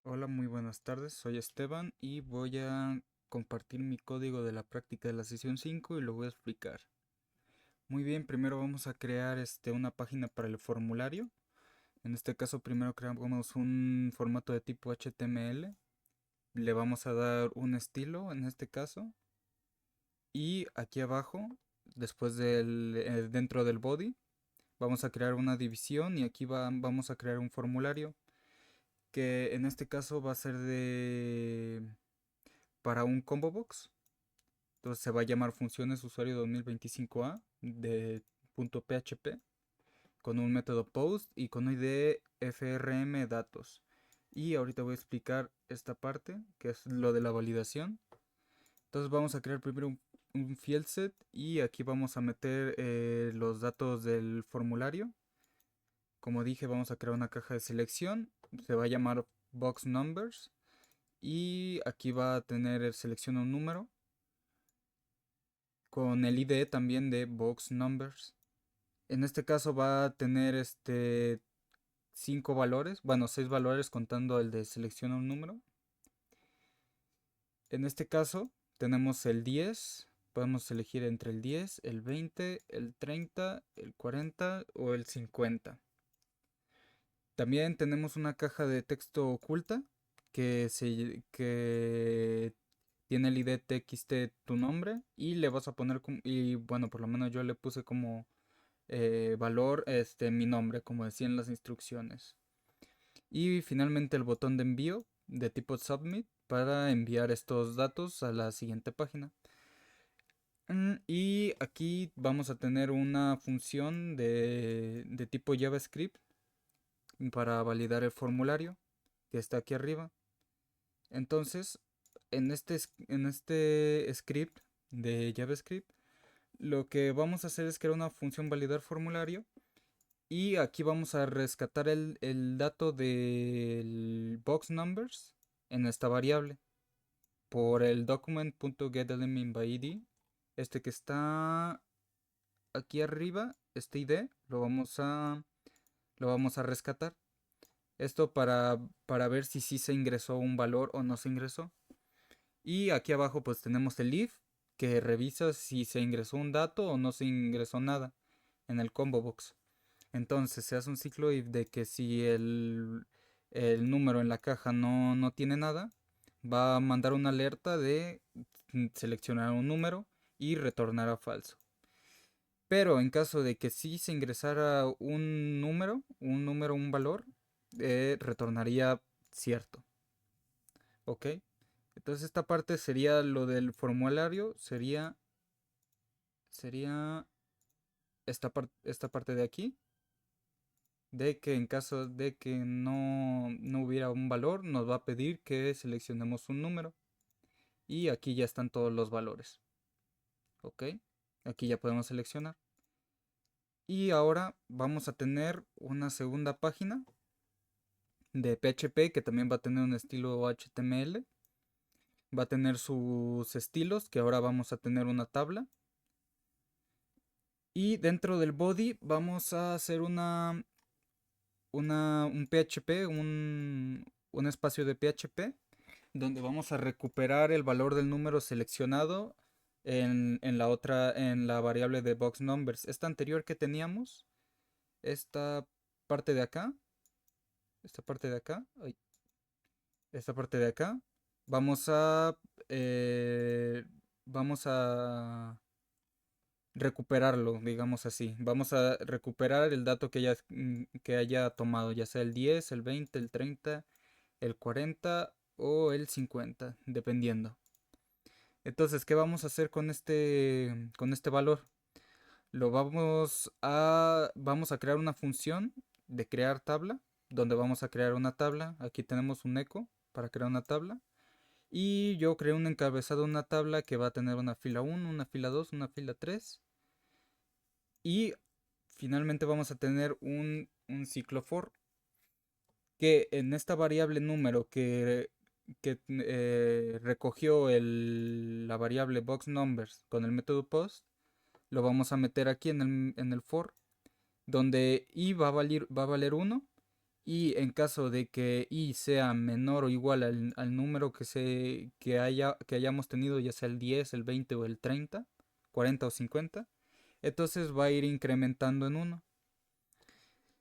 Hola, muy buenas tardes. Soy Esteban y voy a compartir mi código de la práctica de la sesión 5 y lo voy a explicar. Muy bien, primero vamos a crear una página para el formulario. En este caso, primero creamos un formato de tipo HTML. Le vamos a dar un estilo en este caso. Y aquí abajo, dentro del body, vamos a crear una división y aquí vamos a crear un formulario que en este caso va a ser para un combo box. Entonces se va a llamar funciones usuario 2025A de .php con un método post y con ID frm datos. Y ahorita voy a explicar esta parte, que es lo de la validación. Entonces vamos a crear primero un field set y aquí vamos a meter los datos del formulario. Como dije, vamos a crear una caja de selección. Se va a llamar box numbers. Y aquí va a tener selecciona un número con el ID también de box numbers. En este caso va a tener 5 valores, bueno, 6 valores contando el de selecciona un número. En este caso tenemos el 10, podemos elegir entre el 10, el 20, el 30, el 40 o el 50. También tenemos una caja de texto oculta que tiene el ID txt tu nombre y le vas a poner y bueno, por lo menos yo le puse como valor mi nombre, como decían las instrucciones. Y finalmente el botón de envío de tipo submit para enviar estos datos a la siguiente página. Y aquí vamos a tener una función de tipo JavaScript para validar el formulario que está aquí arriba. Entonces, en este script de JavaScript, lo que vamos a hacer es crear una función validar formulario. Y aquí vamos a rescatar el dato del box numbers en esta variable por el document.getElementById. Este que está aquí arriba, este ID, lo vamos a rescatar. Esto para ver si sí se ingresó un valor o no se ingresó. Y aquí abajo pues tenemos el if que revisa si se ingresó un dato o no se ingresó nada en el combo box. Entonces se hace un ciclo if de que si el número en la caja no tiene nada, va a mandar una alerta de seleccionar un número y retornar a falso. Pero en caso de que sí se ingresara un valor, retornaría cierto. ¿Ok? Entonces esta parte sería lo del formulario, sería esta parte de aquí. De que en caso de que no hubiera un valor, nos va a pedir que seleccionemos un número. Y aquí ya están todos los valores. ¿Ok? Aquí ya podemos seleccionar. Y ahora vamos a tener una segunda página de PHP que también va a tener un estilo HTML. Va a tener sus estilos, que ahora vamos a tener una tabla. Y dentro del body vamos a hacer un PHP, un espacio de PHP donde vamos a recuperar el valor del número seleccionado en la variable de box numbers. Esta anterior que teníamos, esta parte de acá, esta parte de acá, ay, esta parte de acá, vamos a, eh, vamos a recuperarlo, digamos así. Vamos a recuperar el dato que haya tomado, ya sea el 10, el 20, el 30, el 40 o el 50, dependiendo. Entonces, ¿qué vamos a hacer con este valor? Vamos a crear una función de crear tabla, donde vamos a crear una tabla. Aquí tenemos un eco para crear una tabla. Y yo creé un encabezado de una tabla que va a tener una fila 1, una fila 2, una fila 3. Y finalmente vamos a tener un ciclo for que en esta variable número que recogió la variable box numbers con el método post, lo vamos a meter aquí en el for, donde i va a valer 1 Y en caso de que i sea menor o igual al número que hayamos tenido, ya sea el 10, el 20 o el 30, 40 o 50, entonces va a ir incrementando en uno.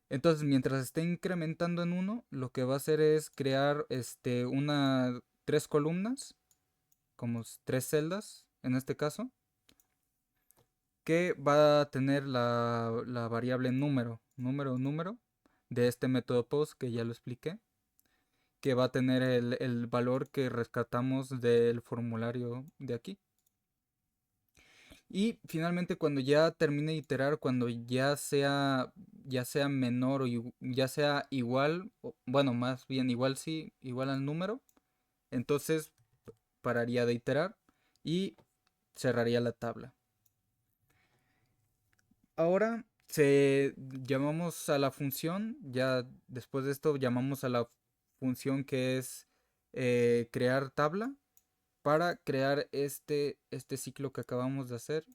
Entonces, mientras esté incrementando en uno, lo que va a hacer es crear tres columnas, como tres celdas en este caso, que va a tener la variable número de este método post que ya lo expliqué, que va a tener el valor que rescatamos del formulario de aquí. Y finalmente cuando ya termine de iterar, cuando ya sea menor o ya sea igual, bueno, más bien igual sí, igual al número, entonces pararía de iterar y cerraría la tabla. Ahora llamamos a la función, ya después de esto llamamos a la función que es crear tabla para crear este ciclo que acabamos de hacer.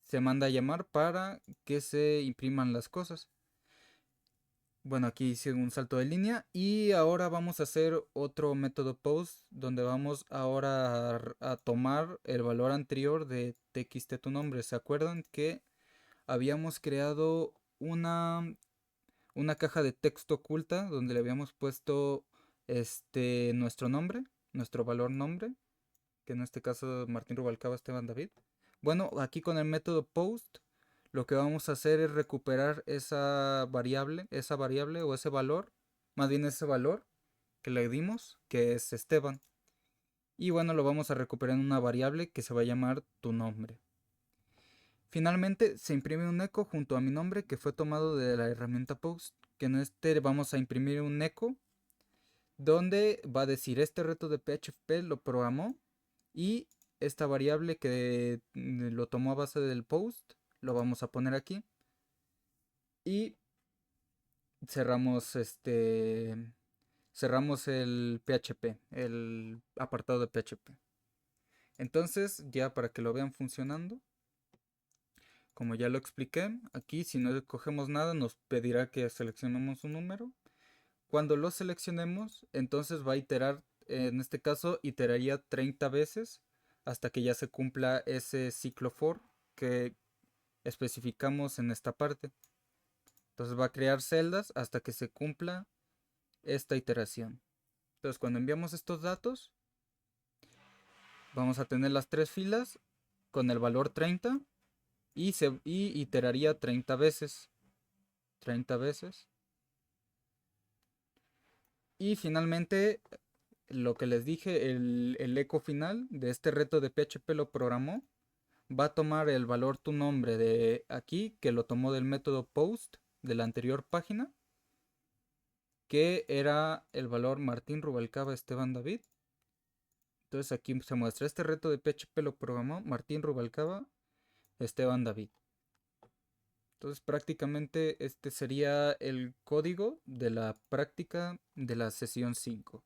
Se manda a llamar para que se impriman las cosas. Bueno, aquí hice un salto de línea y ahora vamos a hacer otro método post donde vamos ahora a tomar el valor anterior de txt tu nombre. ¿Se acuerdan que habíamos creado una caja de texto oculta donde le habíamos puesto nuestro nombre, nuestro valor nombre, que en este caso Martín Rubalcaba Esteban David? Bueno, aquí con el método post lo que vamos a hacer es recuperar esa variable o ese valor, más bien ese valor que le dimos, que es Esteban. Y bueno, lo vamos a recuperar en una variable que se va a llamar tu nombre. Finalmente se imprime un eco junto a mi nombre que fue tomado de la herramienta post, que en este vamos a imprimir un eco donde va a decir este reto de PHP lo programó y esta variable que lo tomó a base del post lo vamos a poner aquí y cerramos cerramos el PHP, el apartado de PHP. Entonces, ya para que lo vean funcionando, como ya lo expliqué, aquí si no escogemos nada nos pedirá que seleccionemos un número. Cuando lo seleccionemos, entonces va a iterar, en este caso iteraría 30 veces hasta que ya se cumpla ese ciclo for que especificamos en esta parte. Entonces va a crear celdas hasta que se cumpla esta iteración. Entonces cuando enviamos estos datos, vamos a tener las tres filas con el valor 30 y iteraría 30 veces. 30 veces. Y finalmente, lo que les dije, el eco final de este reto de PHP lo programó. Va a tomar el valor tu nombre de aquí, que lo tomó del método post de la anterior página, que era el valor Martín Rubalcaba Esteban David. Entonces aquí se muestra este reto de PHP lo programó Martín Rubalcaba Esteban David. Entonces prácticamente este sería el código de la práctica de la sesión 5.